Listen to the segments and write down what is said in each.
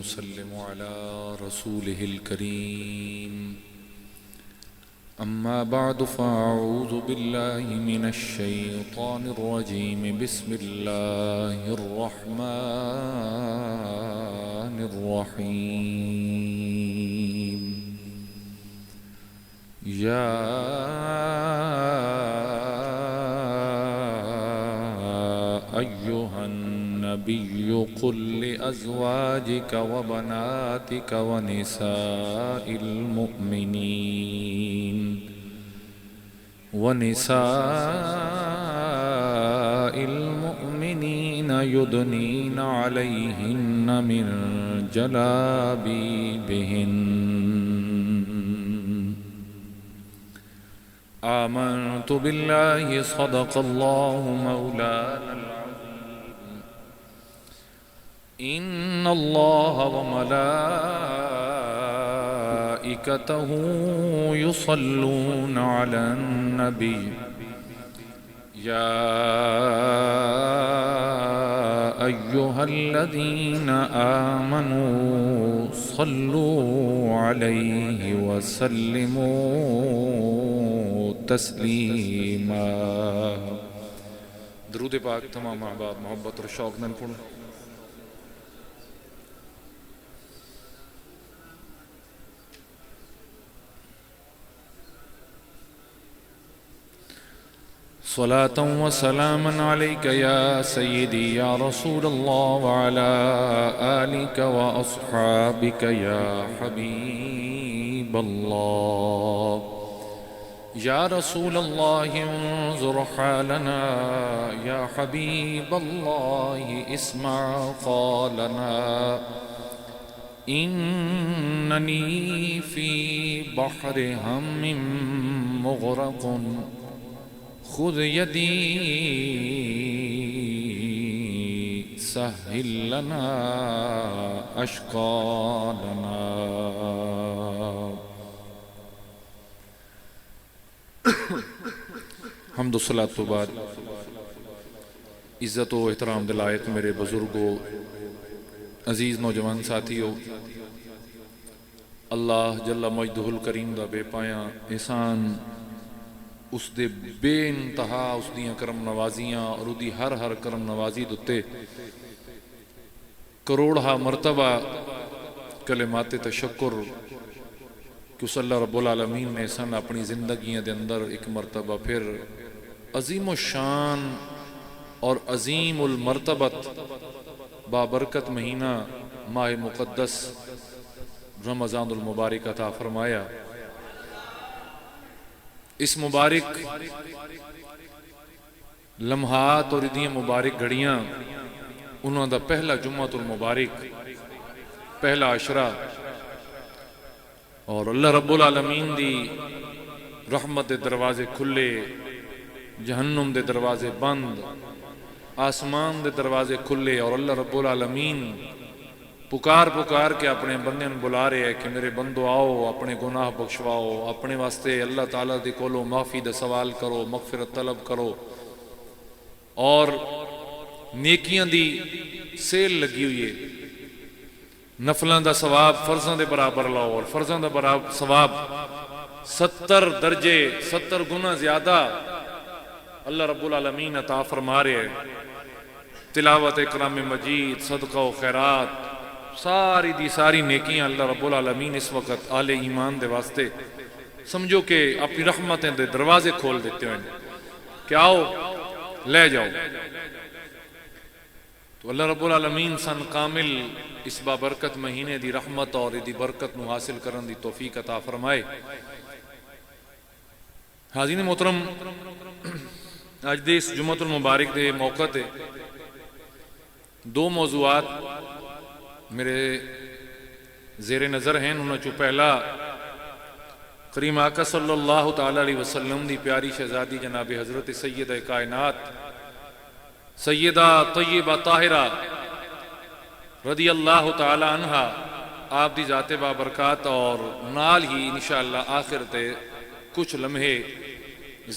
وسلم على رسوله الكريم أما بعد فأعوذ بالله من الشيطان الرجيم بسم الله الرحمن الرحيم يا أيها النبي قل لأزواجك وبناتك ونساء المؤمنين يدنين عليهن من جلابيبهن آمنت بالله صدق الله مولانا العظيم إن الله وملائكته يصلون على النبي يا أيها الذين آمنوا صلوا عليه وسلموا تسلیما۔ درود پاک تمام احباب محبت اور شوق میں پڑھو۔ صلاة وسلاما عليك يا سيدي يا رسول الله وعلى آلك وأصحابك يا حبيب الله يا رسول الله انظر حالنا يا حبيب الله اسمع قالنا إنني في بحر هم مغرق خذ يدي سهل لنا أشقالنا۔ حمد و صلاۃ تو بعد عزت و احترام دلائق میرے بزرگوں، عزیز نوجوان ساتھیوں، اللہ جل مجدہ الکریم دا بے پایا احسان، اس دے بے انتہا اس دیاں کرم نوازیاں اور دی ہر کرم نوازی دتے کروڑہا مرتبہ کلمات تشکر کہ اس اللہ رب العالمین نے سن اپنی زندگیاں دے اندر ایک مرتبہ پھر عظیم الشان اور عظیم المرتبت بابرکت مہینہ ماہ مقدس رمضان المبارک عطا فرمایا۔ اس مبارک لمحات اور ادیاں مبارک گھڑیاں انہوں دا پہلا جمعۃ المبارک، پہلا عشرہ، اور اللہ رب العالمین دی رحمت دے دروازے کھلے، جہنم دے دروازے بند، آسمان دے دروازے کھلے، اور اللہ رب العالمین پکار کے اپنے بندے بلا رہے ہیں کہ میرے بندو آؤ، اپنے گناہ بخشواؤ، اپنے واسطے اللہ تعالیٰ دے کولو معافی دا سوال کرو، مغفرت طلب کرو، اور نیکیاں دی سیل لگی ہوئی ہے، نفلاں دا ثواب فرضاں دے برابر لاؤ، اور فرضاں دا برابر ثواب 70 درجے 70 گنا زیادہ اللہ رب العالمین عطا فرما رہے ہیں۔ تلاوت کلام مجید، صدقہ و خیرات، ساری دی ساری نیکیاں اللہ رب العالمین اس وقت آل ایمان دے واسطے سمجھو کہ اپنی رحمتیں دے دروازے کھول دیتے ہیں کہ آؤ لے جاؤ۔ تو اللہ رب العالمین سن کامل اس بابرکت مہینے دی رحمت اور دی برکت نو حاصل کرن دی توفیق عطا فرمائے۔ حاضرین محترم، آج دے اس جمعۃ المبارک دے موقع تے دو موضوعات میرے زیر نظر ہیں۔ انہوں چو پہلا کریم آقا صلی اللہ تعالیٰ علیہ وسلم دی پیاری شہزادی جناب حضرت سیدہ کائنات سیدہ طیبہ طاہرہ رضی اللہ تعالیٰ عنہ آپ دی ذات بابرکات، اور نال ہی انشاءاللہ آخر تے کچھ لمحے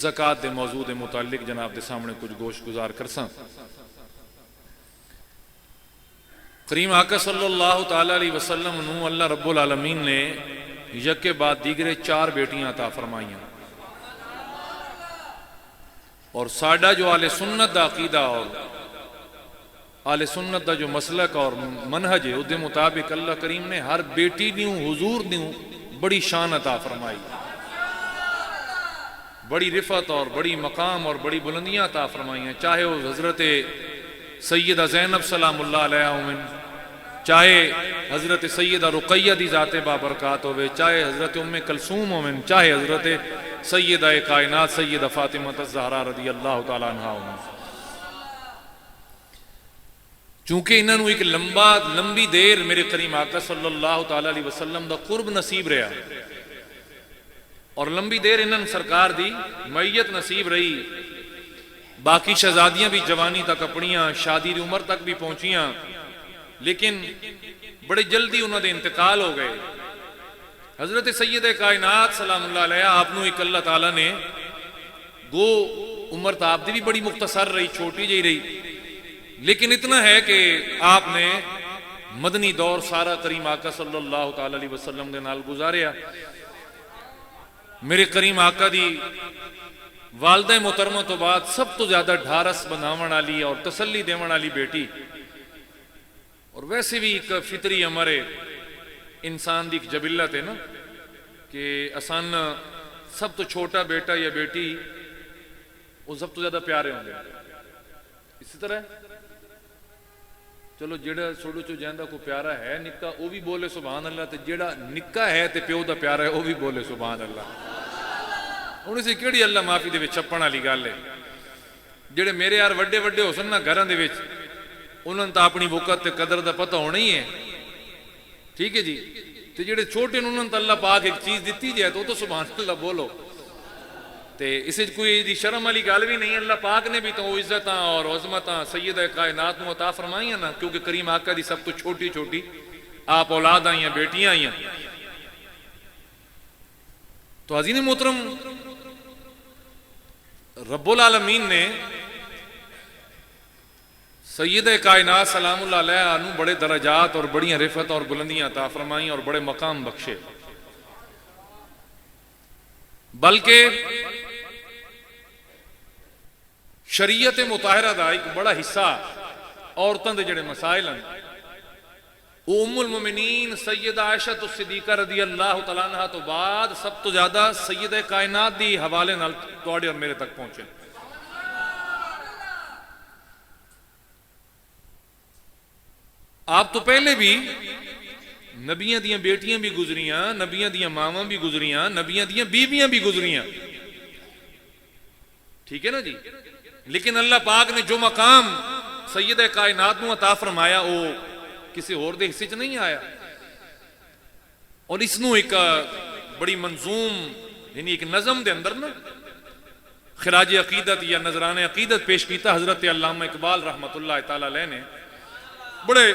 زکاة دے موضوع دے متعلق جناب دے سامنے کچھ گوش گزار کرساں۔ کریم آقا صلی اللہ تعالی علیہ وسلم نو اللہ رب العالمین نے یک کے بعد دیگرے 4 بیٹیاں عطا فرمائیاں، اور ساڈا جو اہل سنت دا عقیدہ اور اہل سنت دا جو مسلک اور منہج ہے، اس دے مطابق اللہ کریم نے ہر بیٹی دیوں حضور دیوں بڑی شان عطا فرمائی، بڑی رفعت اور بڑی مقام اور بڑی بلندیاں عطا فرمائی ہیں، چاہے وہ حضرت سیدہ زینب سلام اللہ علیہ ہوئن، چاہے حضرت سیدہ رقیہ دی ذات بابرکات ہوئے، چاہے حضرت ام کلثوم ہوئن، چاہے حضرت سیدہ کائنات سیدہ فاطمہ الزہرا رضی اللہ تعالیٰ عنہ ہوئن۔ چونکہ انہوں ایک لمبی دیر میرے کریم آقا صلی اللہ تعالیٰ علیہ وسلم دا قرب نصیب رہا، اور لمبی دیر انہوں سرکار دی معیت نصیب رہی، باقی شہزادیاں بھی جوانی تک اپنیاں شادی دی عمر تک بھی پہنچیاں، لیکن بڑے جلدی انہوں دے انتقال ہو گئے۔ حضرت سید کائنات سلام اللہ علیہ آپ نو ایک اللہ تعالیٰ نے گو عمر تا آپ دی بھی بڑی مختصر رہی، چھوٹی جی رہی، لیکن اتنا ہے کہ آپ نے مدنی دور سارا کریم آقا صلی اللہ تعالی علیہ وسلم دے نال گزاریا۔ میرے کریم آقا دی والدہ محترمہ تو بعد سب تو زیادہ ڈھارس بناون والی اور تسلی دیون والی بیٹی، اور ویسے بھی ایک فطری امر ہے، انسان دی ایک جبلت ہے نا کہ آسان سب تو چھوٹا بیٹا یا بیٹی وہ سب تو زیادہ پیارے ہوں گے، اسی طرح چلو جیڑا سوڑو چو جاندہ کو پیارا ہے نکا وہ بھی بولے سبحان اللہ، تے جیڑا نکا ہے تے پیو دا پیارا ہے وہ بھی بولے سبحان اللہ۔ انہیں سے کیڑی اللہ معافی دے وچ چھپن والی گل ہے، جیڑے میرے یار وڈے وڈے ہو سن نا گھراں دے وچ، انہاں تے اپنی وقت تے قدر دا پتہ ہونا ہی ہے، ٹھیک ہے جی، تے جیڑے چھوٹے انہاں تے اللہ پاک ایک چیز دیتی جائے تو سبحان اللہ بولو، تے اسے کوئی دی شرم والی گل بھی نہیں، اللہ پاک نے بھی تو وہ عزتاں اور عظمتاں سیدہ کائنات نو عطا فرمائیاں نا، کیونکہ کریم آقا دی سب تو چھوٹی چھوٹی آپ اولاد آئیاں، بیٹیاں آئیاں۔ تو عزیز محترم، رب العالمین نے سیدہ کائنات سلام اللہ علیہ عنہ بڑے درجات اور بڑی رفعت اور بلندیاں عطا فرمائیں اور بڑے مقام بخشے، بلکہ شریعت مطہرہ دا ایک بڑا حصہ عورتوں دے جڑے مسائل ہیں، ام المومنین سیدہ عائشہ صدیقہ رضی اللہ تعالیٰ عنہ تو بعد سب تو زیادہ سیدہ کائنات دی حوالے نال تواڈے اور میرے تک پہنچے۔ آپ تو پہلے بھی نبیاں دیاں بیٹیاں بھی گزریاں، نبیاں دیاں ماواں بھی گزریاں، نبیاں دیاں بیویاں بھی گزریاں، ٹھیک ہے نا جی، لیکن اللہ پاک نے جو مقام سیدہ کائنات نو عطا فرمایا وہ کسی اور دے حصے چ نہیں آیا، اور اس نو ایک بڑی منظوم یعنی ایک نظم دے اندر نا خراج عقیدت یا نذران عقیدت پیش کیتا حضرت علامہ اقبال رحمت اللہ تعالی علیہ نے، بڑے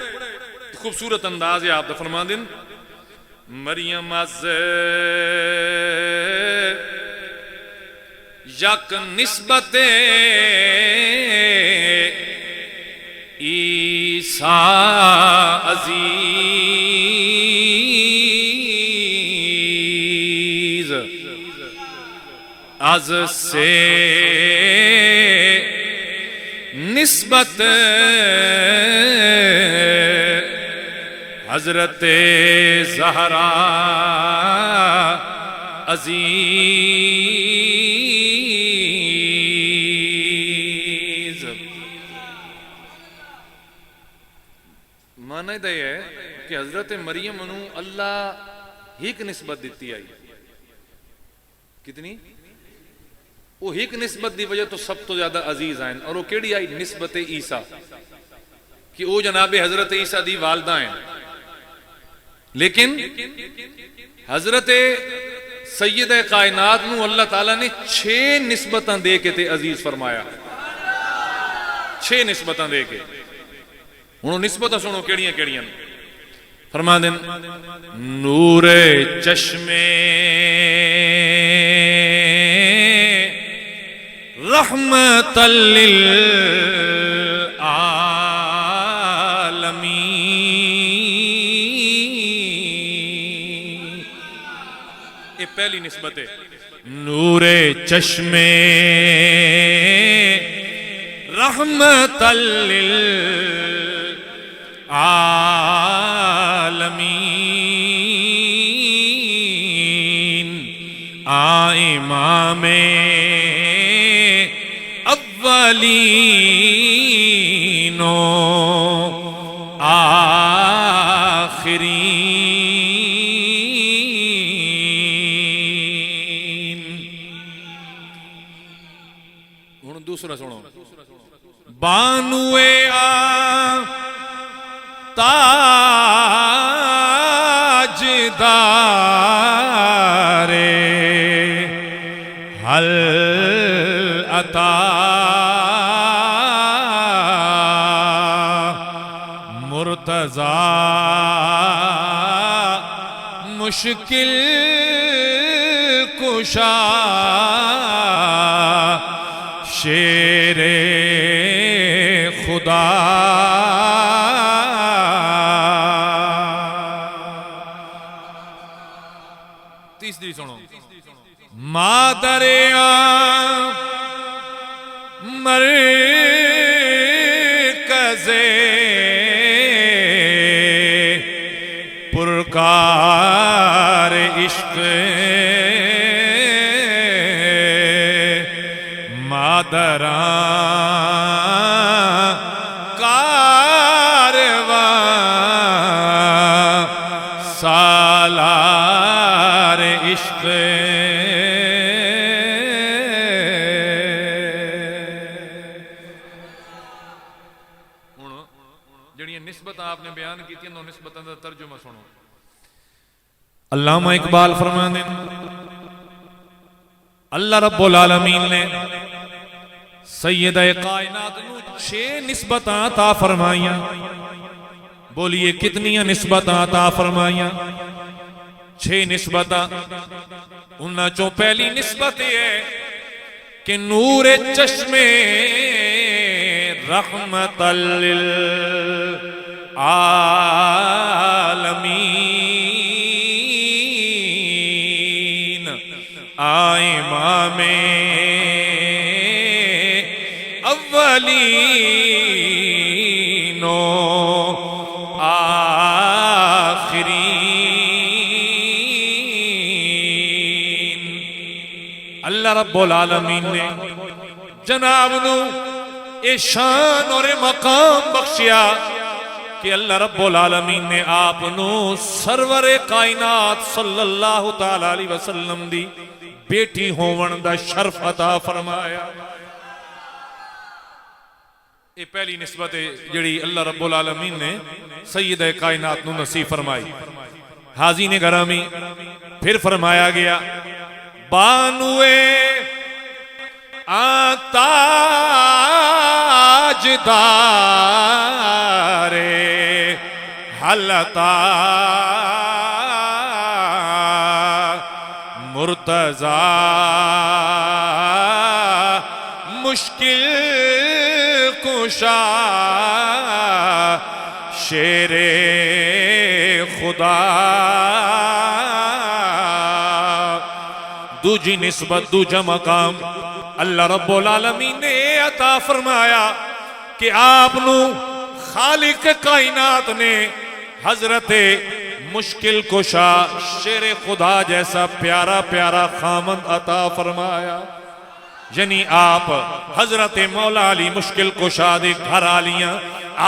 خوبصورت انداز ہے آپ دا فرما دن، مریم از یک نسبت عیسیٰ عزیز از سے نسبت حضرت زہرا عزیز۔ معنی یہ ہے کہ حضرت مریم انہوں اللہ ایک نسبت دیتی آئی، کتنی؟ وہ ایک نسبت دی وجہ تو سب تو زیادہ عزیز آئیں، اور وہ کیڑی آئی؟ نسبت عیسیٰ، کہ وہ جناب حضرت عیسیٰ دی والدہ ہیں، لیکن حضرت سیدہ کائنات نو اللہ تعالیٰ نے 6 نسبتاں دے کے تے عزیز فرمایا، 6 نسبتاں دے کے۔ انہوں نسبتاں سنو کیڑیاں کیڑیاں، فرما دیں نور چشمے رحمت للعالمین یہ پہلی نسبت ہے. نور چشمے رحمت للعالمین امام اولین و آخرین. ہن دوسرا سنو. بانوے تاجدار حل عطا مرتضی مشکل کشا شیر خدا. تیسری سنو. مادر مرکز پرکار عشق مادران کارواں سالار عشق. جڑیاں نسبت آپ نے بیان کی تھی انہوں نسبتاں دا ترجمہ سنو. علامہ اقبال فرماتے ہیں اللہ رب العالمین نے سیدہ کائنات نو 6 نسبتاں عطا فرمائیاں. بولیے کتنی نسبتاں عطا فرمائیاں؟ 6 نسبتاں. انہاں چوں پہلی نسبت یہ ہے کہ نور چشمے رحمت للعالمین امام اولین و آخرین. اللہ رب العالمین نے جناب نو اے شان اور مقام بخشیا کہ اللہ رب العالمین نے آپ نو سرور کائنات صلی اللہ تعالی علیہ وسلم دی بیٹی ہون دا شرف عطا فرمایا. یہ پہلی نسبت ہے جڑی اللہ رب العالمین نے سیدہ کائنات نو نصیب فرمائی. حاضرین گرامی پھر فرمایا گیا بانوے تاجدار حل عطا مرتضی مشکل کشا شیر خدا. دوجی نسبت دوجا مقام اللہ رب العالمین نے عطا فرمایا کہ آپ نو خالق کائنات نے حضرت مشکل کشا شیر خدا جیسا پیارا پیارا خامند عطا فرمایا. یعنی آپ حضرت مولا علی مشکل کشا دے گھر آلیاں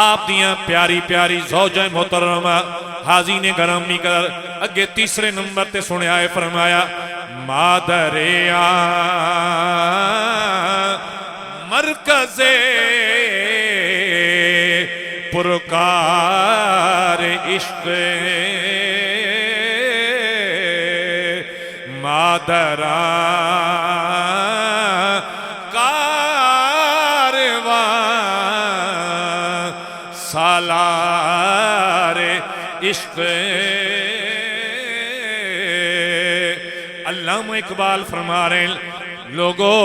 آپ دیاں پیاری پیاری زوجہ محترمہ. حاضرین گرامی کر اگے تیسرے نمبر تے سنے آئے فرمایا مادر مرکز پرکار عشق مادران کارواں سالار عشق. علامہ اقبال فرما رہے ہیں لوگو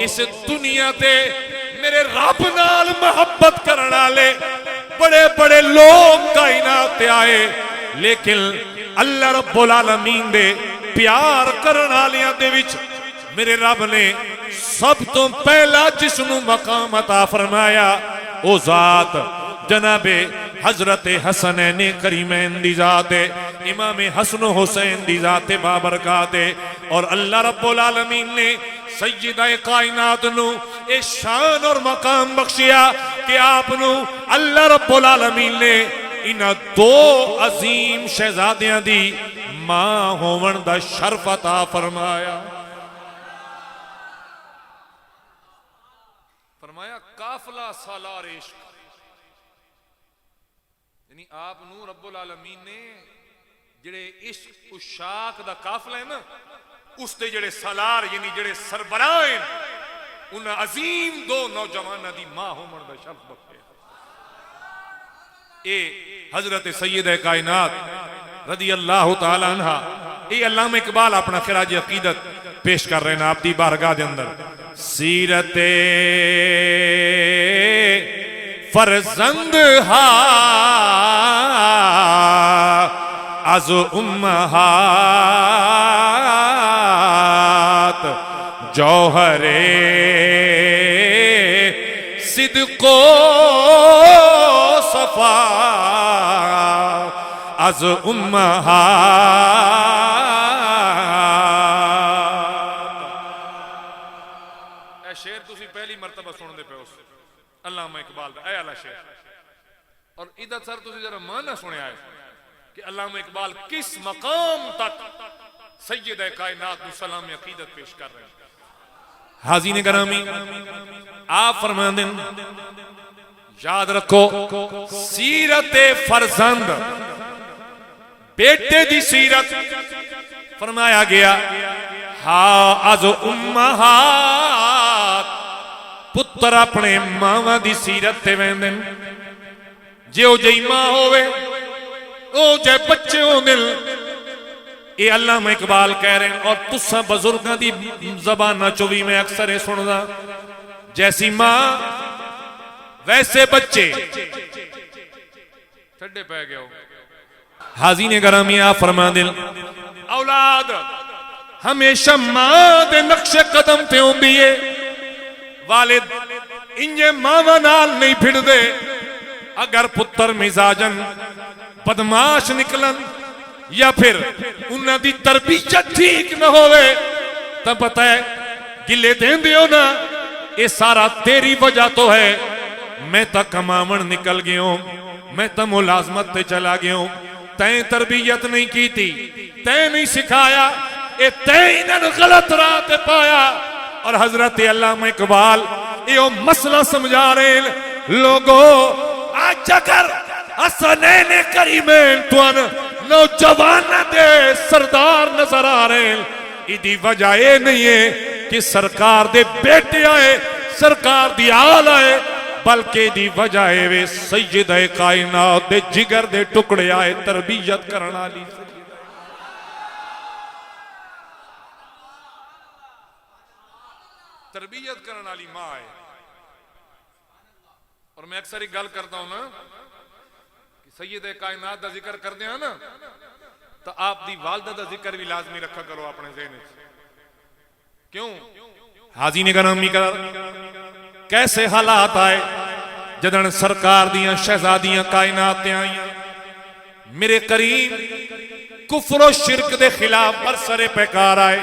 اس دنیا تے میرے رب نال محبت کرنا لے بڑے بڑے لوگ کائنات تے آئے لیکن اللہ رب العالمین دے پیار کرن والیاں دے وچ میرے رب نے سب تو پہلا جس نو مقام عطا فرمایا او ذات جناب حضرت حسنین کریمین دی ذات ہے، امام حسن و حسین دی ذات بابرکات ہے۔ اور اللہ رب العالمین نے سیدہ کائنات نو اے شان اور مقام بخشیا کہ آپ نو اللہ رب العالمین نے انہاں دو عظیم شہزادیاں دی ماں ہون دا شرف عطا فرمایا۔ فرمایا قافلہ سالار عشق، یعنی آپ نو رب العالمین نے جڑے عشق اشاق دا قافلہ ہے نا اس دے جڑے سالار یعنی جڑے سربراہ ہیں انہاں عظیم دو نوجوانہ دی ماں ہون دا شرف بخشیا۔ اے حضرت سیدہ کائنات رضی اللہ تعالی عنہ، اے علامہ اقبال اپنا خراج عقیدت پیش کر رہے ہیں آپ دی بارگاہ دے اندر۔ سیرت فرزند ہا از امہات جوہر صدق و صفا از امہات۔ اے شعر تسی پہلی مرتبہ سن دے پہ اس علامہ اقبال دا، اے اللہ شعر، اور ادھر سر تسی ذرا معنی سنے آئے کہ علامہ اقبال کس مقام تک سیدہ کائنات کو سلام عقیدت پیش کر رہے ہیں۔ حاضرین گرامی آپ فرمان دیں یاد رکھو سیرت فرزند بیٹے دی سیرت فرمایا گیا ہا از امہات، پتر اپنے ماں دی سیرت تے ویندن، جے او جے ماں ہوئے او جے بچے ہو دل۔ اے علامہ اقبال کہہ رہے ہیں اور تسا بزرگاں دی زبانہ چوی میں اکثر سندا جیسی ماں ویسے بچے ٹھڈے پہ گئے ہو۔ حاضرین گرامی آپ فرما دل اولاد ہمیشہ ماں دے نقش قدم تے ہوندی ہے، والد انجے ماں نال نہیں پھڑ دے۔ اگر پتر مزاجن بدماش نکلن یا پھر انہاں دی تربیت ٹھیک نہ ہوئے تو پتہ ہے گلے دین دیو نا یہ سارا تیری وجہ تو ہے، میں تا کمامن نکل گیا ہوں، میں تا ملازمت تے چلا گیا ہوں، تین تربیت نہیں کی تھی، تین نہیں سکھایا، اے تین انہاں غلط راہ تے پایا۔ اور حضرت علامہ اقبال یہ مسئلہ سمجھا رہے ہیں لوگوں آج اگر حسنین کریمین توان نوجوان دے سردار نظر آ رہے ہیں، ایدی وجہ یہ نہیں ہے کہ سرکار دے بیٹے آئے، سرکار دی آل آئے، بلکہ دی وجہ ہے سیدہ کائنات دے جگر دے ٹکڑے آئے تربیت کرنا لی۔ تربیت کرنا والی ماں ہے۔ اور میں اکثر ایک گل کرتا ہوں نا کہ سید کائنات دا ذکر کر دیا نا تو آپ دی والدہ دا ذکر بھی لازمی رکھا کرو اپنے ذہن سے۔ کیوں؟ حاضرین گرامی کیسے حالات آئے جدن سرکار دیاں شہزادیاں کائنات تے آئیاں، میرے کریم کفر و شرک دے خلاف برسر پیکار آئے۔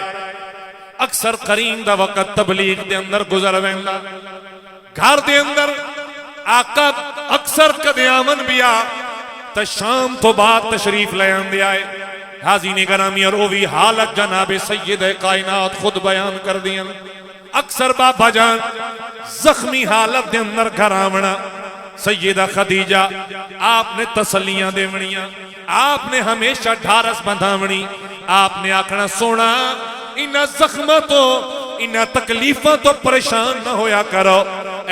اکثر کریم دا وقت تبلیغ دے اندر گزر ویندا، گھر دے اندر آقا اکثر قدیامن بیا تا شام تو بعد تشریف لے آندے آئے۔ حاضرین گرامی اور وہ بھی حالت جناب سید کائنات خود بیان کر دیا۔ اکثر بابا جان زخمی حالت دے اندر گھر آونا، سیدہ خدیجہ آپ نے تسلیاں دے ونیاں، آپ نے ہمیشہ ڈھارس بندھاونی، آپ نے آکھنا سونا انہاں زخمہ تو انہاں تکلیفہ تو پریشان نہ ہویا کرو،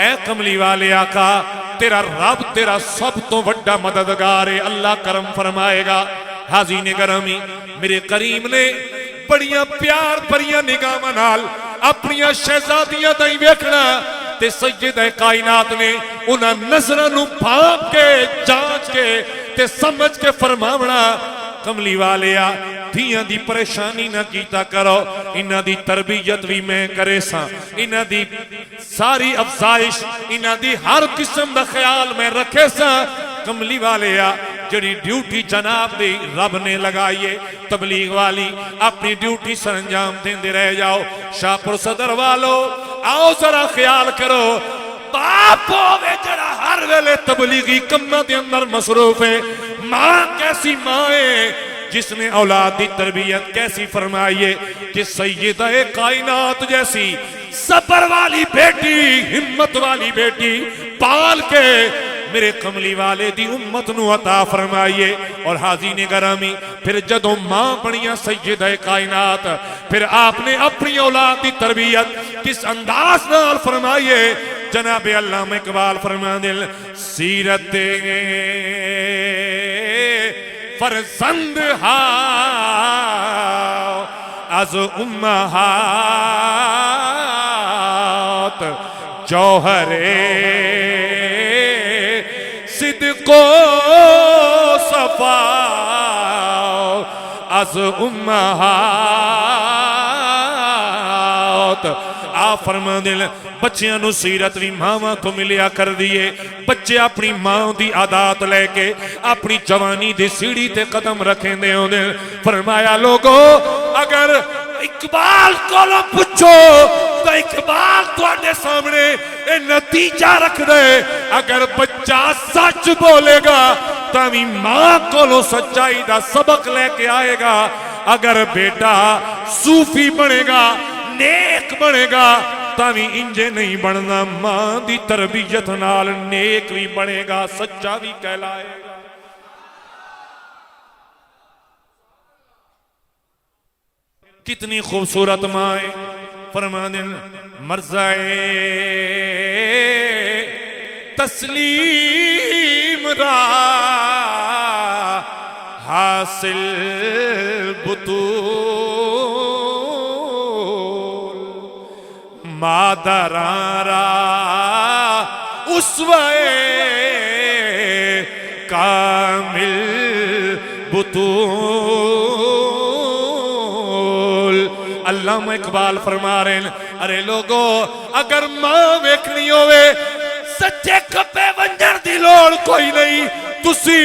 اے کملی والے آقا تیرا رب تیرا سب تو بڑا مددگار ہے، اللہ کرم فرمائے گا۔ حاضرین گرامی میرے کریم نے بڑیاں پیار بڑیاں نگاہ نال اپنیاں شہزادیاں تائیں ویکھنا تے سیدہ کائنات نے انہاں نظروں نوں بھانپ کے جانچ کے تے سمجھ کے فرماونا کملی والیا دھیاں دی پریشانی نہ کیتا کرو انہاں دی تربیت بھی میں کرے سا انہاں دی ساری افزائش انہاں دی ہر قسم دا خیال میں رکھے سا کملی والیا جڑی ڈیوٹی جناب دی رب نے لگائیے تبلیغ والی اپنی ڈیوٹی سر انجام دیندے رہ جاؤ شاہپور صدر والو آؤ ذرا خیال کرو باپ ہوئے جڑا ہر ویلے تبلیغی کمہ دے اندر مصروف ہے ماں کیسی ماں ہے جس نے اولاد دی تربیت کیسی فرمائیے جس سیدہ کائنات جیسی صبر والی بیٹی ہمت والی بیٹی پال کے میرے کملی والے دی امت نو عطا فرمائیے اور حاضرین گرامی پھر جدوں ماں بنیاں سیدہ کائنات پھر آپ نے اپنی اولاد دی تربیت کس انداز نال فرمائیے جناب علامہ اقبال فرما دل سیرت فرزند ہا از امہات جوہر صدق و صفا از امہات آپ فرما دل بچیاں نو سیرت بھی ماما تو ملیا کر دیئے بچے اپنی ماں دی عادات لے کے اپنی جوانی دی سیڑھی تے قدم رکھیں دے ہونے فرمایا لوگو اگر اقبال کو لو پچھو تو اقبال تو آنے سامنے اے نتیجہ رکھ دے اگر بچہ سچ بولے گا تاوی ماں کو لو سچائی دا سبق لے کے آئے گا اگر بیٹا صوفی بنے گا نیک بنے گا تاوی انجے نہیں بننا ماں دی تربیت نال نیک بھی بنے گا سچا بھی کہلائے گا کتنی خوبصورت مائیں فرمانن مرزائے تسلیم را حاصل بطول مادران را اسوائے کامل بطول علامہ اقبال فرما رہے ہیں ارے لوگو اگر ماں ویکھنی ہوئے سچے کپے ونجر دی لوڑ کوئی نہیں تسی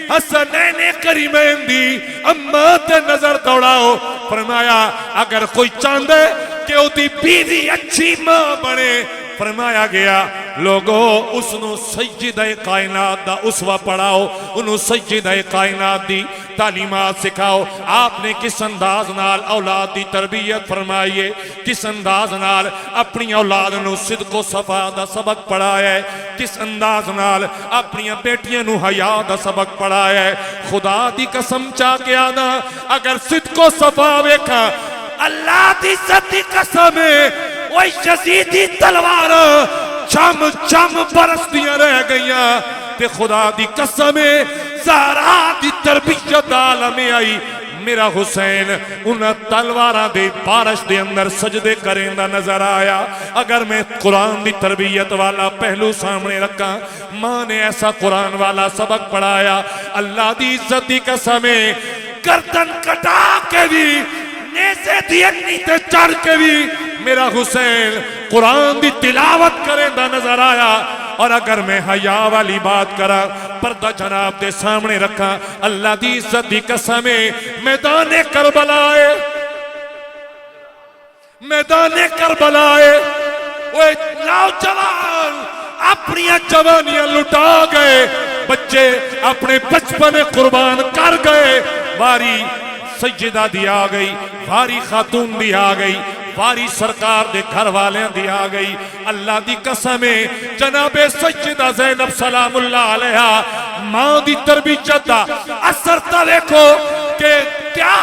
حسنین کریمین دی اماں تے نظر دوڑاؤ فرمایا اگر کوئی چاندے کہ او دی بیوی اچھی ماں بنے فرمایا گیا لوگو اس نو سیدہ کائنات دا اسوہ پڑھاؤ انہوں سیدہ کائنات دی تعلیمات سکھاؤ آپ نے کس انداز نال اولاد دی تربیت فرمائیے کس انداز نال اپنی اولاد نو صدق و صفا دا سبق پڑھایا ہے کس انداز نال اپنی بیٹیاں نو حیا دا سبق پڑھایا ہے خدا دی قسم چاہ کے آنا اگر صدق و صفا ویکھا اللہ دی ذاتی قسم ہے وہی یزیدی تلوار چم چم برسدیاں رہ گئیاں تے خدا دی قسم ہے زہرا دی تربیت عالم آئی میرا حسین انہاں تلواراں دے بارش دے اندر سجدے کریں دا نظر آیا اگر میں قرآن دی تربیت والا پہلو سامنے رکھا ماں نے ایسا قرآن والا سبق پڑھایا اللہ دی عزت دی قسم ہے گردن کٹا کے بھی نیزے دی اگنی تے چڑھ کے بھی میرا حسین قرآن دی تلاوت کریں دا نظر آیا اور اگر میں حیا والی بات کرا پردہ جناب دے سامنے رکھا اللہ دی عزت دی قسم میدان کربلائے وہ نوجوان اپنی جوانیاں لٹا گئے بچے اپنے بچپن قربان کر گئے واری سجدہ دی آ گئی واری خاتون دی آ گئی واری سرکار دے گھر والیاں دی آ گئی اللہ دی قسم جناب سجدہ زینب سلام اللہ علیہ ماں دی تربیت دا اثر تا دیکھو کہ کیا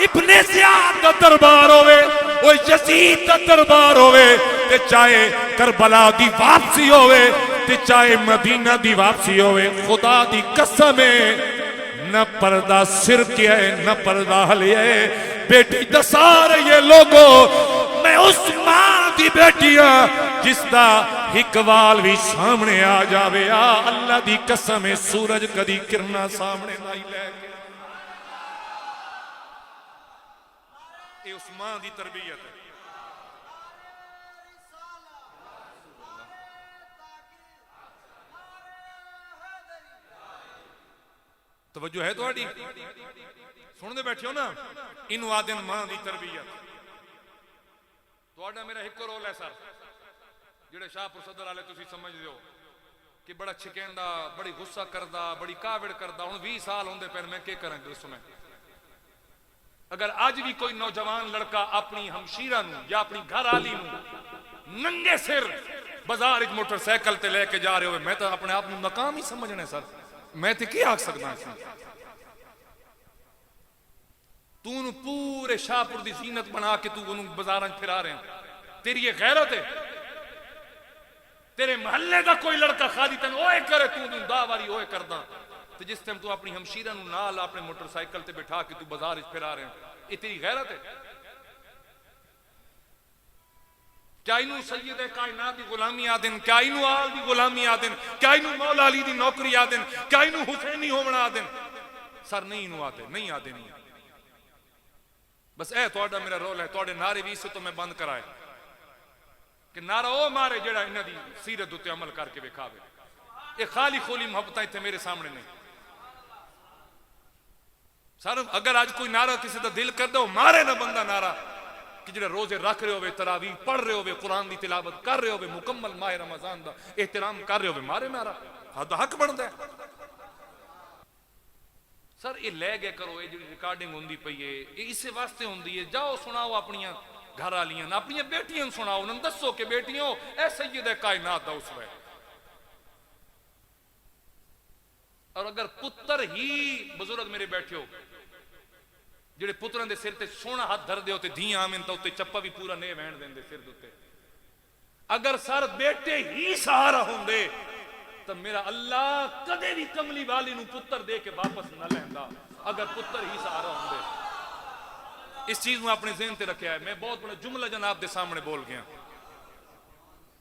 ابن زیاد دا دربار ہوئے وہ یزید دا دربار ہوئے کہ چاہے کربلا دی واپسی ہوئے کہ چاہے مدینہ دی واپسی ہوئے خدا دی قسم نہ پردہ سر کیا ہے نہ پردہ حلی ہے بیٹی دسار یہ لوگو میں اس ماں دی بیٹیاں جس دا ہکوال بھی سامنے آ جاوے اللہ دی قسم سورج کدی کرنا سامنے نہیں لے گے یہ اس ماں دی تربیت ہے. توجہ ہے تھوڑی سن دے بیٹھے ہو نا. انو آدن ماں دی تربیت. تھوڑا میرا ایک رول ہے سر جڑے شاہپور صدر والے تسی سمجھ دیو کہ بڑا چھکیندا بڑی غصہ کردا بڑی کاوڑ کردا. ہن 20 سال ہوندے پھر میں کی کراں اس میں. اگر آج بھی کوئی نوجوان لڑکا اپنی ہمشیرہ نو یا اپنی گھر والی نو ننگے سر بازار ایک موٹر سائیکل تے لے کے جا رہے ہوئے میں تو اپنے آپ ناکام ہی سمجھنے سر. میں تے کی آکھ سکدا ہاں. تو انہوں پورے شاہپور دی زینت بنا کے تو انہوں بازاراں پھرا رہے ہیں. تیری یہ غیرت ہے. تیرے محلے دا کوئی لڑکا خالی تن اوے کرے تو انہوں دا واری اوے کردہ. تو جس ٹائم تو اپنی ہمشیرہ نو نال اپنے موٹر سائیکل تے بٹھا کے تو بازار اس پھرا رہے ہیں. یہ تیری غیرت ہے. کیا انہوں سید کائنات دی غلامی آدن, کیا انہوں آل دی غلامی آدن, کیا انہوں مولا علی دی نوکری آدن, کیا انہوں حسینی ہومنا آدن. سر نہیں انہوں آدے نہیں آدے نہیں. بس اے توڑا میرا رول ہے. توڑے نعرے بھی سے تو میں بند کرائے کہ نعرہ او مارے جڑا انہاں دی سیرت تے عمل کر کے وکھاوے. یہ خالی خولی محبتاں تے میرے سامنے نہیں. سر اگر آج کوئی نعرہ کسی دا دل کر دو مارے نہ بندہ نعرہ کہ جڑا روزے رکھ رہے ہوئے تراویح پڑھ رہے ہوئے قرآن دی تلاوت کر رہے ہوئے مکمل ماہ رمضان دا احترام کر رہے ہوئے مارے نعرہ. حق بنتا ہے. سر یہ لے گئے کرو یہ جڑی ریکارڈنگ ہوندی پئی ہے یہ اسے واسطے ہوندی ہے. جاؤ سناؤ اپنیاں گھر والیاں اپنی بیٹیاں سناؤ انہوں دسو کہ بیٹیوں اے سید کائنات دا اسوہ ہے. اور اگر پتر ہی بزرگ میرے بیٹھے ہو جڑے پتران دے سر تے سونا ہاتھ دھر دے ہوتے دھیاں آمین تا ہوتے چپا بھی پورا نہیں وین دیں دے سر دوتے. اگر سر بیٹے ہی سہارا ہوں دے تو میرا اللہ کدے بھی کملی والی نو پتر دے کے واپس نہ لیندا. اگر پتر ہی سہارا ہوں دے. اس چیز میں اپنے ذہن تے رکھیا ہے. میں بہت بڑا جملہ جناب دے سامنے بول گیا.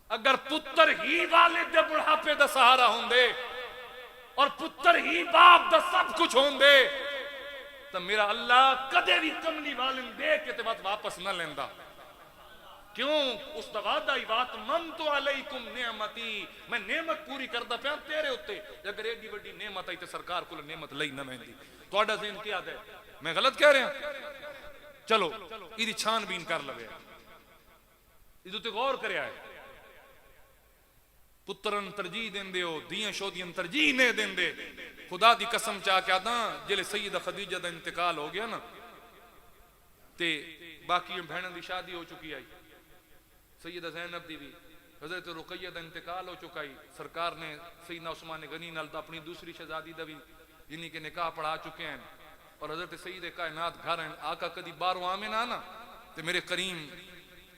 اگر پتر ہی والد دے بڑھاپے دا سہارا ہوں دے اور پتر ہی باپ دا سب کچھ ہوں دے تو میرا اللہ کدے بھی کملی والن دے کے تے واپس نہ لیندا. کیوں اس وعدہ ہی بات منت علیکم نعمتی میں نعمت پوری کردا پیا تیرے اوتے. اگر ایڈی بڑی نعمت آئی تے سرکار کو نعمت لئی نہ ویندی. تہاڈا ذہن کیا ہے میں غلط کہہ رہا ہوں؟ چلو ایدی چھان بین کر لوے ایدو تے غور کریا ہے. پترن ترجیح دین دے ہو دیاں شودیاں ترجیح نہیں دین دے. خدا دی قسم چاہ کے آدھا جلے سیدہ خدیجہ دا انتقال ہو گیا نا تے باقی بہنوں دی شادی ہو چکی آئی. سیدہ زینب دی بھی حضرت رقیہ دا انتقال ہو چکا ہی. سرکار نے سیدنا عثمان غنی نال دا اپنی دوسری شہزادی دا بھی جنہی کے نکاح پڑھا چکے ہیں. اور حضرت سید کائنات گھر ہیں. آقا کدی باروں آمین آنا تے میرے کریم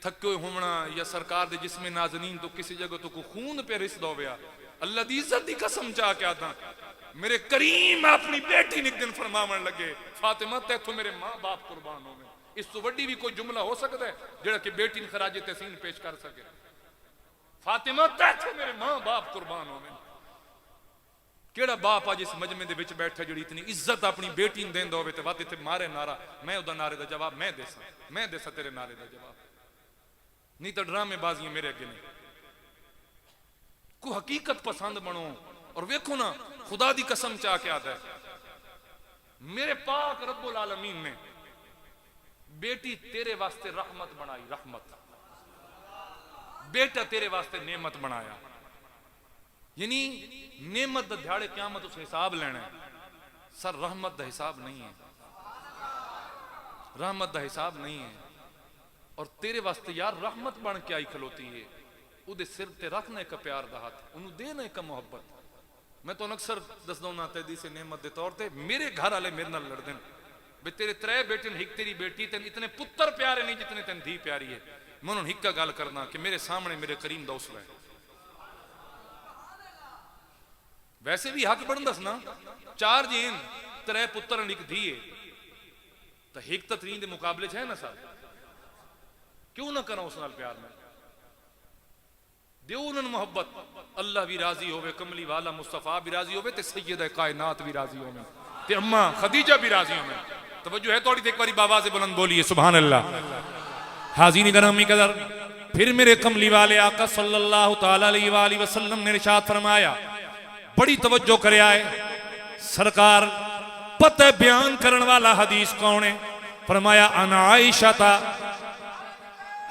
تھکے ہومنا یا سرکار دے جسم نازنین تو کسی جگہ تو کو خون پہ رس دو بیا. اللہ دی عزت دی قسم چاہ کے آتا میرے کریم اپنی بیٹی نے ایک دن فرماون لگے فاطمہ تے تو میرے ماں باپ قربان ہو گئے. اس تو وڈی بھی کوئی جملہ ہو سکتا ہے جڑا کہ بیٹی نے خراج تحسین پیش کر سکے. فاطمہ تے تو میرے ماں باپ قربان ہو گئے. کیڑا باپ آج اس مجمع دے وچ بیٹھا جڑی اتنی عزت اپنی بیٹی نے دیندا ہوے تے وات تے مارے نعرہ میں اودے نعرے دا جواب میں دے سا تیرے نعرے دا جواب. نہیں تو ڈرامے بازیاں میرے اگے نہیں. کو حقیقت پسند بنو. اور ویکھو نا خدا دی قسم چاہ کے آتا ہے میرے پاک رب العالمین نے بیٹی تیرے واسطے رحمت بنائی. رحمت. بیٹا تیرے واسطے نعمت بنایا. یعنی نعمت دا دھیاڑے قیامت اس حساب لینا ہے. سر رحمت دا حساب نہیں ہے. رحمت دا حساب نہیں ہے. اور تیرے واسطے یار رحمت بن کے آئی کھلوتی ہے. او دے سر تے رکھنا ایک پیار دا ہاتھ انہوں دینا ایک محبت. میں تو اکثر دس دونا تیدی سے نعمت دے طور تے میرے گھر والے میرے نال لڑ دین بے تیرے ترے بیٹے ہک تیری بیٹی تین اتنے پتر پیارے نہیں جتنے تین دھی پیاری ہے. میں انہوں ہک کا گال کرنا کہ میرے سامنے میرے کریم دا اسوہ ہے. ویسے بھی حق بڑھن دسنا 4 جین 3 پتر ہک دھیے تو ہک تترین دے مقابلے ہے نا ساتھ. کیوں نہ کرنا اس نال پیار میں دیو انہوں محبت. اللہ بھی راضی ہوئے کملی والا مصطفیٰ بھی راضی ہوئے تے سید کائنات بھی راضی ہوئے تے اماں خدیجہ بھی راضی ہوئے. توجہ ہے تھوڑی ایک باری بابا سے بلند بولیے سبحان اللہ. حاضرین گرامی قدر، پھر میرے کملی والے آقا صلی اللہ تعالی علیہ وآلہ وسلم نے ارشاد فرمایا، بڑی توجہ کرے آئے سرکار پتہ بیان کرن والا حدیث کون ہے؟ فرمایا انا عائشہ تا،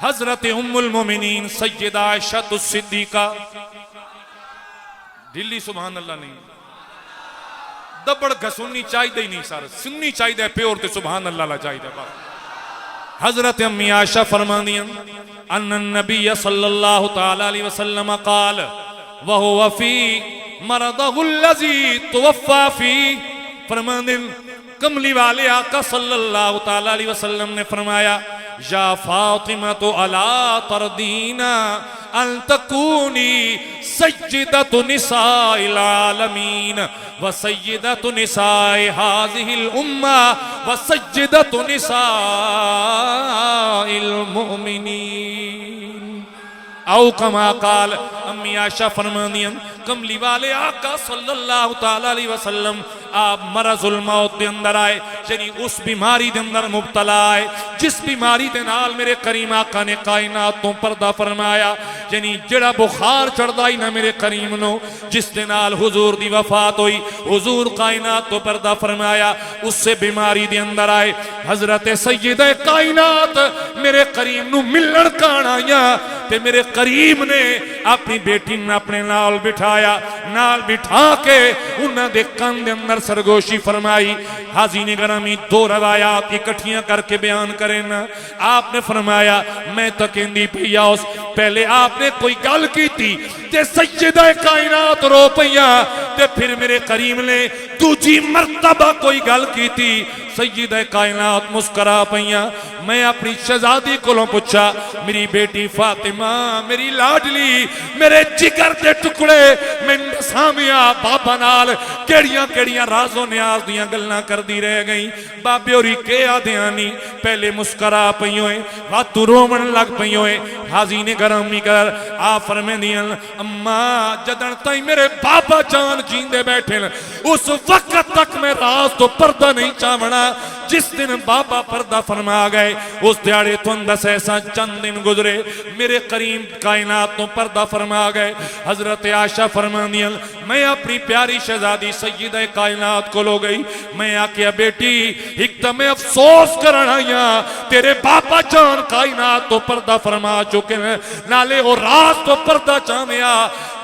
حضرت ام المومنین سیدہ عائشہ الصدیقہ. دلی سبحان اللہ نہیں، دبڑ گھسونی چاہی دے نہیں سارا سننی چاہی دے پیور تے سبحان اللہ لا چاہی دے. حضرت امی عائشہ فرماندیاں ان النبی صلی اللہ تعالی علیہ وسلم قال وہو فی مرضہ الذی توفا فی. فرماندیں کملی والے آقا صلی اللہ تعالی علیہ وسلم نے فرمایا یا فاطمہ تو الا تردینا ان تکونی سیدۃ نساء العالمین وسیدۃ نساء هذه الامہ وسیدۃ نساء المؤمنین او کما قال. امی عائشہ فرماندیاں کملی والے آقا صلی اللہ تعالی علیہ وسلم آپ مرض الموت دے اندر آئے، یعنی اس بیماری دے اندر مبتلا آئے جس بیماری دے نال میرے کریم آقا نے کائنات تو پردہ فرمایا، یعنی جڑا بخار چڑھدا ہی نہ میرے کریم نو جس دے نال حضور دی وفات ہوئی، حضور کائنات تو پردہ فرمایا، اس سے بیماری دے اندر آئے. حضرت سیدہ کائنات میرے کریم نو ملن کان آیا تے میرے کریم نے اپنی بیٹی نے اپنے نال بٹھایا، نال بٹھا کے انہاں دے کان دے اندر سرگوشی فرمائی. حاضرین گرامی دو روایات اکٹھیاں کر کے بیان کریں. آپ نے فرمایا میں تکندی پیاس، پہلے آپ نے کوئی گل کی تھی تے سیدہ کائنات رو پیا، تے پھر میرے کریم نے دوجی مرتبہ کوئی گل کی تھی، سیدہ کائنات مسکرا پیا. میں اپنی شہزادی کولوں پوچھا میری بیٹی فاطمہ میری لاڈلی میرے جگر دے ٹکڑے میں سامیا بابا نال کیڑیاں کیڑیاں راز و نیاز دیاں گلاں کر دی رہ گئی. بابے ہوری کے آدھیانی پہلے مسکرا پیوئے واتو رومن لگ پیوئے. حاضرین گرامی کر آپ فرمیندیاں اماں جدن تائیں میرے بابا جان جیندے بیٹھے اس وقت تک میں راز تو پردہ نہیں چاونا. جس دن بابا پردہ فرما گئے اس دیاڑے تو اندس ایسا چند دن گزرے میرے کریم کائنات تو پردہ فرما گئے. حضرت عائشہ فرماندیاں میں اپنی پیاری شہزادی سیدہ کائنات کو لو گئی، میں آکیا بیٹی ایک تو میں افسوس کرنا یا تیرے بابا جان کائنات تو پردہ فرما چکے ہیں، نالے اور رات تو پردہ چاہمیا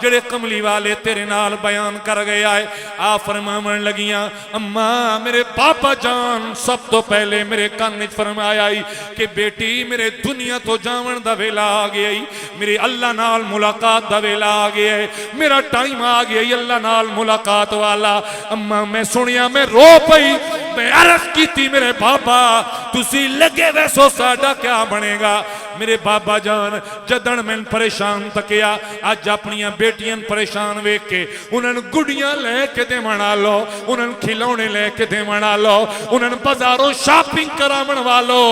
جڑے کملی والے تیرے نال بیان کر گیا ہے. آپ فرماون لگیاں اماں میرے بابا جان سب تو پہلے میرے کانچ فرمایا کہ بیٹی میرے دنیا تو جاون دا ویلا آ گیا، میرے اللہ نال ملاقات دا ویلا آ گیا ہے، میرا ٹائم آ گیا اللہ نال ملاقات والا. اماں میں سنیا میں رو پئی، میں عرض کی تھی میرے بابا تسی لگے ویسو ساڈا کیا بنے گا. میرے بابا جان جدن میں پریشان تکیا آج اپنیاں بیٹیاں پریشان ویک کے انہاں گڑیاں لے کے دے منا لو، انہاں کھلونے لے کے دے منا لو، انہاں بازاروں شاپنگ کرامن والو.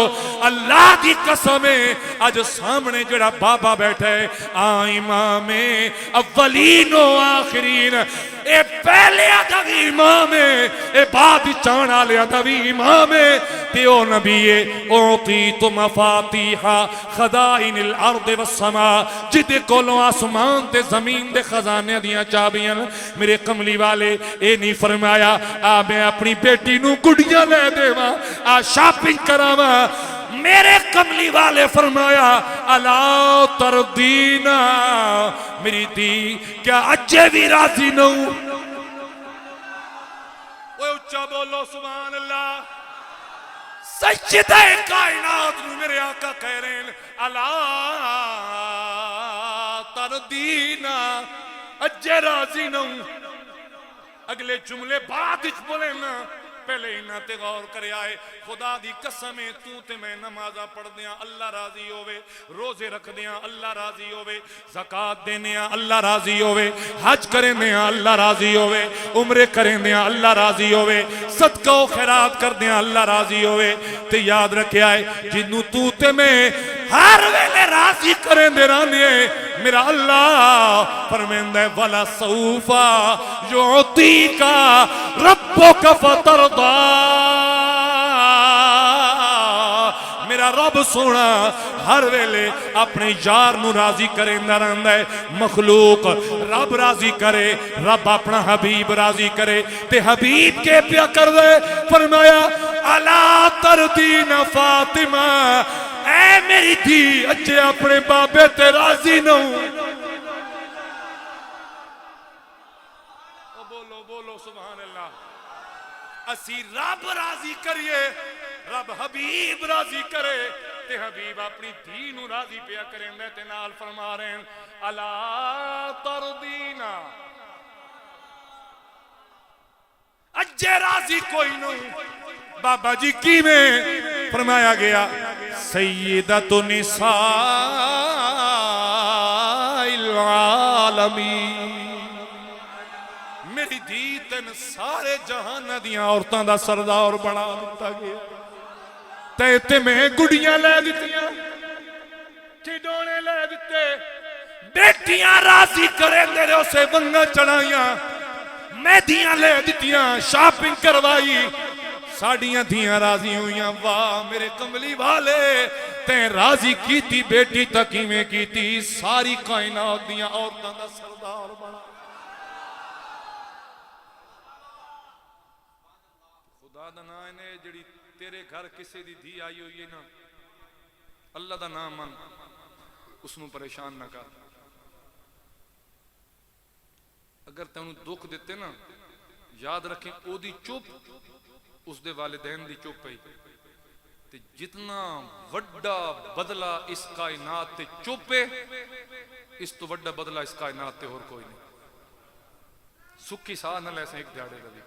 اللہ دی قسم آج سامنے جڑا بابا بیٹھے امام اولین و آخرین، اے پہلے دا بھی امام اے بعد چان والے دا بھی امام تے او نبی اوتیت مفاتیح خزائن الارض والسماء، جدے کولوں آسمان تے زمین دے خزانے دیاں چابیاں. میرے کملی والے اے نہیں فرمایا آ میں اپنی بیٹی نو گڑیاں لے دیواں آ شاپنگ کراواں. میرے کملی والے فرمایا الا تردینا میری دی کیا اجے بھی راضی نہ ہوں. اوہ اچھا بولو سبحان اللہ. سجدہ کائنات میرے آقا کہہ رہے ہیں الا تردینا اجے راضی نہ ہوں. اگلے جملے بعد اچھ بولے نا پہلے انہاں تے غور کرے آئے خدا دی قسمیں تو تے میں نمازہ پڑھ دیاں اللہ راضی ہوئے، روزے رکھ دیاں اللہ راضی ہوئے، زکاة دینے اللہ راضی ہوئے، حج کریں دیاں اللہ راضی ہوئے، عمرے کریں دیاں اللہ راضی ہوئے، صدقہ و خیرات کر دیاں اللہ راضی ہوئے. تے یاد رکھے آئے جنہوں تو تے میں ہر ویلے راضی کریں دے رانے میرا اللہ فرمیندہ ہے وَلَا سَوْفَ يُعْطِيكَ رَبُّكَ فَتَرْضَى. فرمایا رب سونا ہر ویلے اپنے یار نو راضی کریندا رہندا ہے. مخلوق رب راضی کرے, رب اپنا حبیب راضی کرے تے حبیب کے پیا کر دے. فرمایا الا تردین فاطمہ, اے میری دھی اجے اپنے بابے تے راضی نہ ہوں. بولو بولو سبحان اللہ. اسی رب راضی کریے, رب حبیب راضی کرے تے حبیب اپنی دھی نو راضی پیا کریں تے نال فرما رہے ہیں الا تردینا, اجے راضی کوئی نہیں. بابا جی کیویں؟ فرمایا گیا سیدۃ نساء العالمین, میری دھی تن سارے جہان دیاں عورتاں دا سردار بنا دیتا گیا. تے میں گڑیاں لے دیتیاں, کھڈونے لے دیتے, بیٹیاں راضی کریں دے رہے اسے ونگا چڑھائیاں, مہدیاں لے دیتیاں, شاپنگ کروائی, ساڑیاں دھیاں راضی ہوئیاں. واہ میرے کملی والے, تیں راضی کیتی بیٹی تکیمیں کیتی, ساری کائنات دیاں عورتاں دا سردار بنا. خدا دا نام نے جڑی تیرے گھر کسے دی دھی آئی ہوئی ہے نا, اللہ دا نام من, اس نو پریشان نہ کر. اگر تینوں دکھ دیتے نا, یاد رکھیں او دی چپ اس دے والدین دی چپ ہے. تے جتنا وڈا بدلہ اس کائنات تے چپ ہے, اس تو وڈا بدلہ اس کائنات تے اور کوئی نہیں. سکھی ساہ نہ لے سے ایک دیاڑے لگی.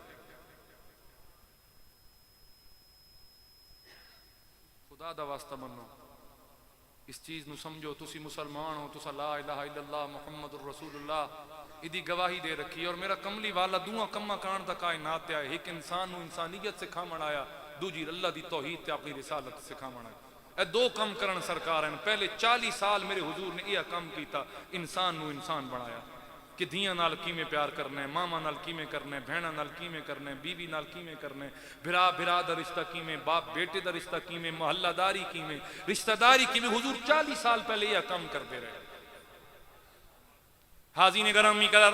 خدا دا واسطہ منو, اس چیز نو سمجھو. تسی مسلمان ہو, تسا لا الہ الا اللہ محمد الرسول اللہ ادھی گواہی دے رکھی. اور میرا کملی والا دعا کما کان دا کائنات تے آئے, ایک انسان نو انسانیت سکھامن آیا, دوجی اللہ دی توحید تے اپنی رسالت سکھامن آیا. اے دو کم کرن سرکار ہیں. پہلے 40 سال میرے حضور نے یہ کم کیتا, انسان نو انسان بنایا کہ دھیاں نال کیویں پیار کرنا ہے, ماما نال کیویں کرنا ہے, بہنا نال کیویں کرنا ہے, بیوی نال کیویں کرنا ہے, بھرا بھرا دا رشتہ کیویں, باپ بیٹے دا رشتہ کیویں, محلہ داری کیویں, رشتہ داری کیویں. حضور 40 سال پہلے یہ کم کرتے رہے. حاضرین گرامی قدر,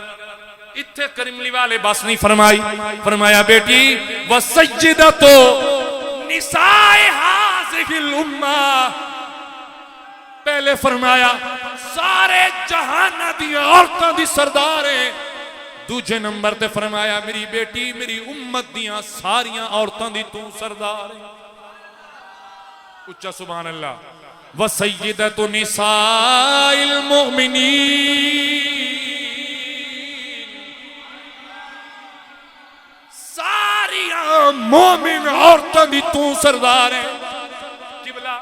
اتھے کریملی والے بس نہیں فرمائی. فرمایا بیٹی وسیدۃ نساء ہذہ الامہ, پہلے فرمایا سارے جہان دی عورتاں دی سردار ہیں. دوجے نمبر تے فرمایا میری بیٹی میری امت دیاں ساریاں عورتاں دی تو سردار ہے. اچھا سبحان اللہ. وسیدۃ نساء المؤمنین, ساریاں مومن عورتاں دی تو سردار ہے. قبلہ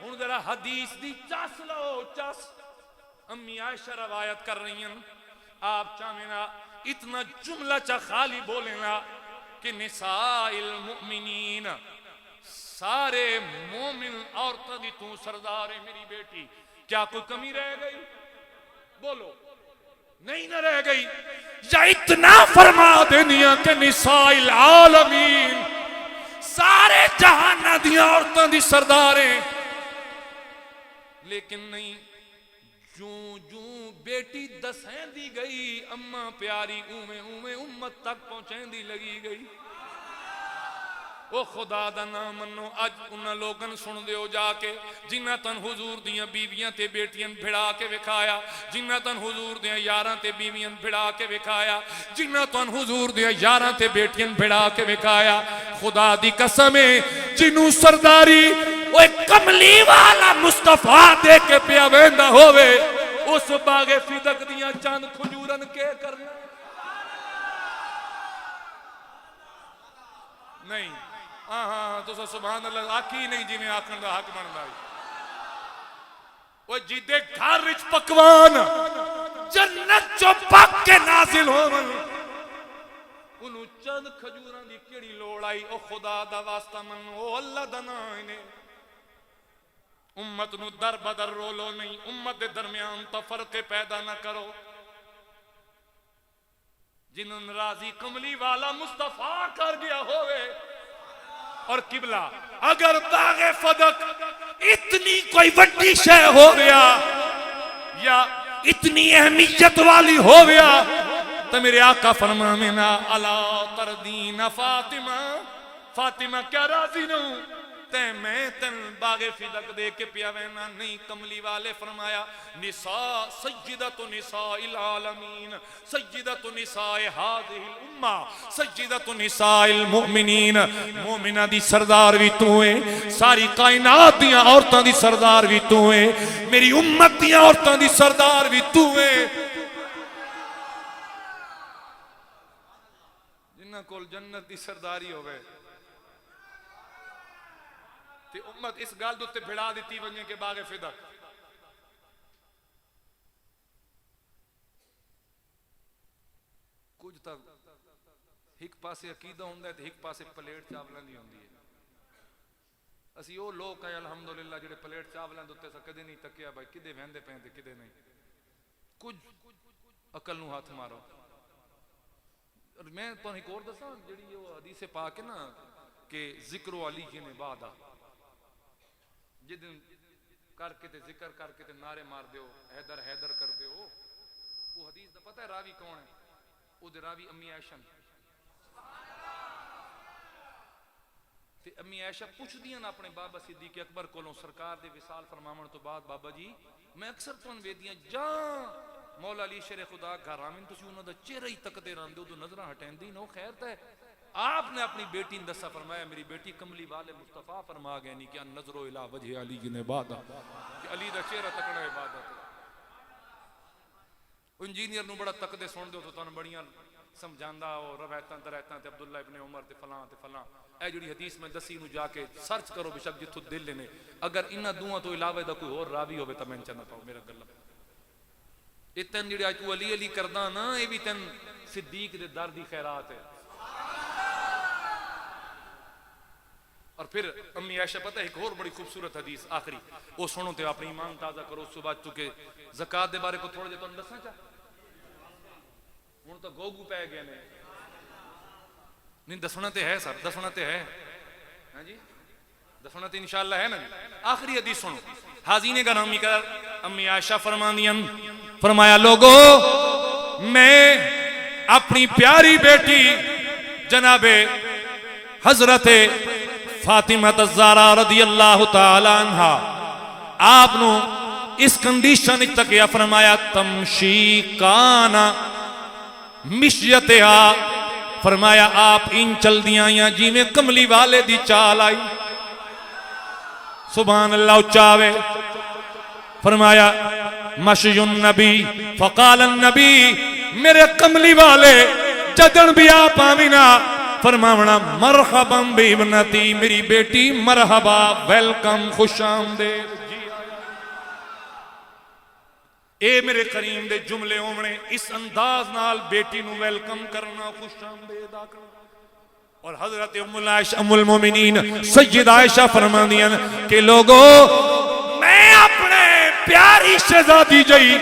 ہن ذرا حدیث دی چس لو, چس. امی عائشہ روایت کر رہی ہیں, آپ چاہنا اتنا جملہ چا خالی بولنا کہ نساء المؤمنین, سارے مومن عورتوں دی تو سردار ہے میری بیٹی. کیا کوئی کمی رہ گئی؟ بولو نہیں نہ رہ گئی. یا اتنا فرما دینیا کہ نساء العالمین, سارے جہان دی عورتوں دی سردار ہیں. لیکن نہیں, جوں جوں بیٹی دسیں دی گئی اماں پیاری, اومیں اومیں امت تک پہنچیں دی لگی گئی. او خدا دا نام منو. اج انہاں لوگن سن دیو جا کے جنہاں تن حضور دیاں بیویاں تے بیٹیاں بھڑا کے وکھایا, جنہاں تن حضور دیاں یاراں تے بیویاں بھڑا کے وکھایا, جنہاں تن حضور دیاں یاراں تے بیٹیاں بھڑا کے وکھایا. خدا دی قسم ہے جنوں سرداری وہ کملی والا مصطفیٰ دے کے پیا ویندا ہووے, اس باغ فدق دیاں چند کھجورن کے کرنا نہیں. ہاں تو سبحان اللہ آکھی نہیں جی میں آکھن دا حق بندا ہے. وہ جیدے گھر وچ پکوان جنت چوں پک کے نازل ہون, انہوں چند کھجوراں دی کیڑی لوڑ آئی. او خدا دا واسطہ منو, او اللہ دا نام نے. امت نو در بدر رولو نہیں, امت دے درمیان تفرق پیدا نہ کرو. جنہوں راضی کملی والا مصطفیٰ کر گیا ہوئے. اور قبلہ اگر باغ فدق اتنی کوئی وڈی شے ہو گیا یا اتنی اہمیت والی ہو گیا تو میرے آقا فرمانے نا الا تردین فاطمہ، فاطمہ کیا راضی نہ ہوں تے میں تن باغ فدق دے کے پیا وینا نہیں؟ کملی والے فرمایا نساء سیدۃ نساء العالمین، سیدۃ نساء ہذہ الامہ، سیدۃ نساء المؤمنین، مومنہ دی سردار بھی تو ہے، ساری کائنات دیاں عورتاں دی سردار بھی تو ہے، میری امت دیاں عورتاں دی سردار بھی تو ہے۔ جنہاں کول جنت دی سرداری ہوئے تے امت اس گل دے تے بھڑا دیتی ونجے کے باغ فدق۔ کچھ تک ایک پاسے عقیدہ ہوندا ہے تے ایک پاسے پلیٹ چاولاں دی ہوندی ہے۔ اسی او لوگ ہیں الحمدللہ جڑے پلیٹ چاولاں دے تے کدے نہیں تکیا بھائی کدے ویندے پے تے کدے نہیں۔ کچھ عقل نو ہاتھ مارو۔ اور میں تو ایک اور دساں جڑی وہ حدیث پاک ہے نا کہ ذکر علی جی نے بعد جدن کر کے تے ذکر کر کے تے نعرے مار دیو حیدر حیدر کر دیو، وہ حدیث دا پتہ ہے راوی کون ہے؟ وہ دے راوی امی عائشہ تے امی عائشہ پوچھ دیاں اپنے بابا صدیق اکبر کولوں سرکار دے وصال فرماون تو بعد بابا جی میں اکثر تون ویدیاں جاں مولا علی شیر خدا گھر آمین تسی انہاں دا چہرہ ہی تکدے رہندے تو نظراں ہٹیندی نو خیر تے آپ نے اپنی بیٹی نے دسا فرمایا میری بیٹی کملی والے مصطفیٰ فرما گئے نہیں کہ نظر و الہ وجہ علی جن عبادت کہ علی دا چہرہ تکڑا عبادت ہے۔ انجینئر نو بڑا تکدے سن دو تو تانوں بڑیاں سمجھاندا اور روایتاں درایتاں تے عبداللہ ابن عمر تے فلاں اے جڑی حدیث میں دسی نو جا کے سرچ کرو بے شک جتھوں دل نے اگر انہاں دوواں تو علاوہ دا کوئی اور راوی ہوے تے میں چنا پاؤ میرا گل اے تن جڑی اج تو علی علی کردا نا اے بھی تن صدیق دے در دی خیرات ہے۔ اور پھر امی عائشہ پتہ ایک اور بڑی خوبصورت حدیث آخری وہ سنو تے اپنی ایمان تازہ کرو اس بعد چونکہ زکات دے بارے کو تھوڑا جہا تم دسنا چاہ ہوں تو گوگو پہ گئے نے نہیں دسنا تے ہے سر دسنا تے ہے ہاں جی دسنا تے انشاءاللہ ہے نا جی۔ آخری حدیث سنو حاضرین کا نامی کر امی عائشہ فرماندیاں فرمایا لوگو میں اپنی پیاری بیٹی جناب حضرت فاطمہ الزہرا رضی اللہ تعالی عنہ آپ نو اس کنڈیشن تکیا فرمایا تمشی کانا مشیتہا فرمایا آپ ان چل دیاں یا جی میں کملی والے دی چال آئی سبحان اللہ اچاوے فرمایا مشی النبی فقال النبی میرے کملی والے جدن بھی آپ آمینہ فرماونا مرحبا بی ابنتی میری بیٹی مرحبا ویلکم خوش آمدید اے میرے کریم دے جملے ہونے اس انداز نال بیٹی نو ویلکم کرنا خوش آمدید آکرنا اور حضرت ام المومنین سید عائشہ فرماندیاں کہ لوگو میں اپنے پیاری شہزادی جئی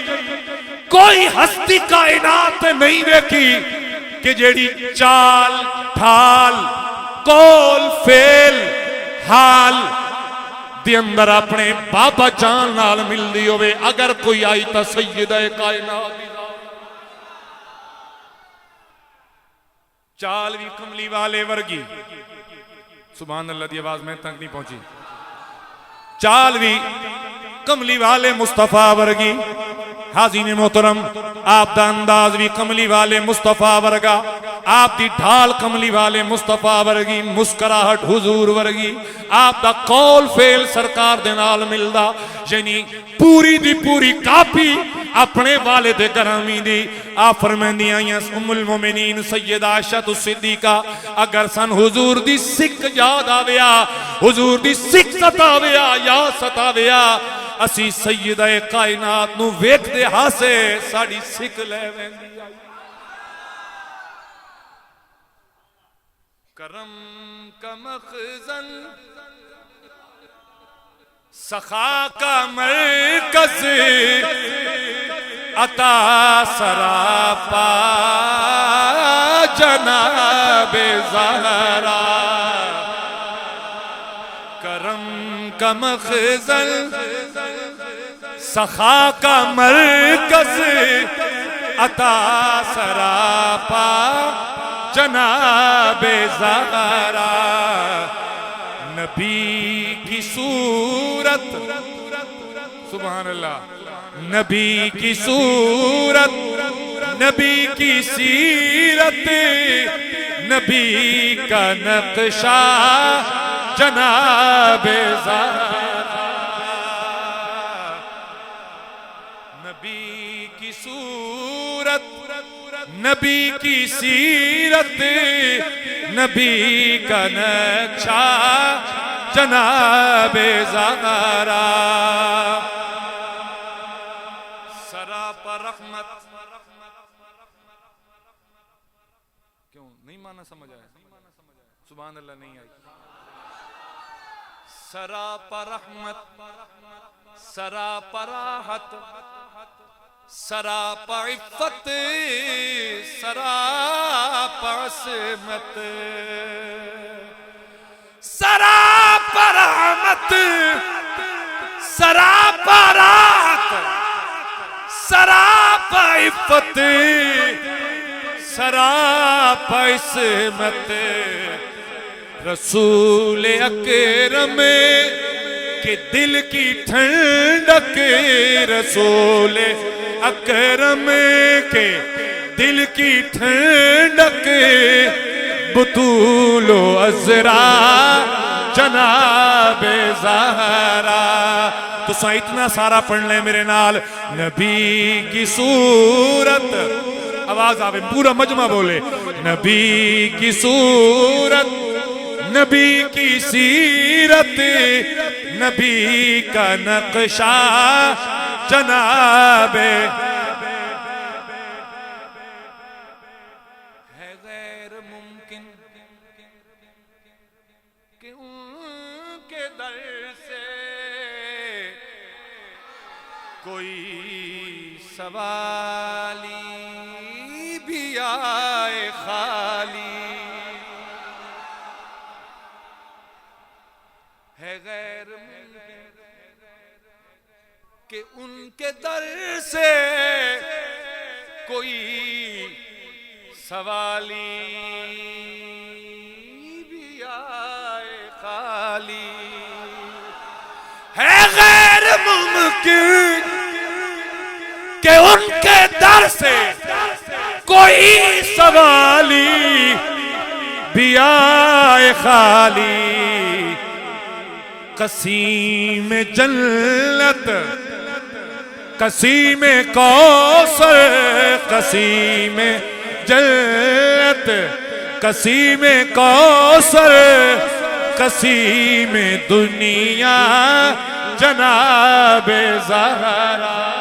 کوئی ہستی کائنات نہیں دیکھی کہ جیڑی چال ٹھال کول فیل حال دی اندر اپنے بابا جان نال مل دی ہوئے اگر کوئی آئی تا سیدہ کائنات چال بھی کملی والے ورگی سبحان اللہ دی آواز میں تک نہیں پہنچی چال بھی کملی والے مصطفیٰ ورگی حاضرین محترم آپ دا انداز بھی کملی والے مصطفیٰ ورگا آپ دی ڈھال کملی والے مصطفیٰ ورگی مسکراہٹ حضور ورگی آپ دا قول فیل سرکار دے نال ملدا یعنی پوری دی پوری کاپی اپنے والد گرامی دی آپ فرماندیاں ام المومنین سیدہ عائشہ الصدیقہ اگر سن حضور دی سکھ یاد آویا حضور دی سکھ ستاویا یا ستاویا اسی سیدہ کائنات نو ویکھ دے ہاسے ساڑی سکھ لے ویندی آئی کرم کا مخزن سخا کا مرکز عطا سراپا جناب زہرا کرم کا مخزن سخا کا مرکز عطا سراپا جناب زہرا نبی کی صورت سبحان اللہ نبی کی صورت نبی کی سیرت نبی کا نقشہ جناب زہرا نبی کی صورت نبی کی سیرت نبی کا نقشہ جناب زہرا سراپا رحمت کیوں نہیں مانا سمجھ آیا سبحان اللہ نہیں آئی سراپا رحمت سراپا راحت سراپا عفت سراپا عصمت سراپا رحمت سراپا راحت سراپا عفت سراپا عصمت رسول اکرم کے دل کی ٹھنڈک رسول اکرم کے دل کی ٹھنڈک بطول و عذرا جناب زہرا تو سا اتنا سارا پڑھ لیں میرے نال نبی کی صورت آواز آوے پورا مجمع بولے نبی کی صورت نبی کی سیرت نبی کا نقشہ جناب ہے غیر ممکن کہ ان کے در سے کوئی سوالی بھی آئے خالی ہے غیر ممکن کہ ان کے در سے کوئی سوالی بھی آئے خالی ہے غیر ممکن کہ ان کے در سے کوئی سوالی بھی آئے خالی قسیم جنت قسیم کوثر قسیم جنت قسیم کوثر قسیم دنیا جناب زہرا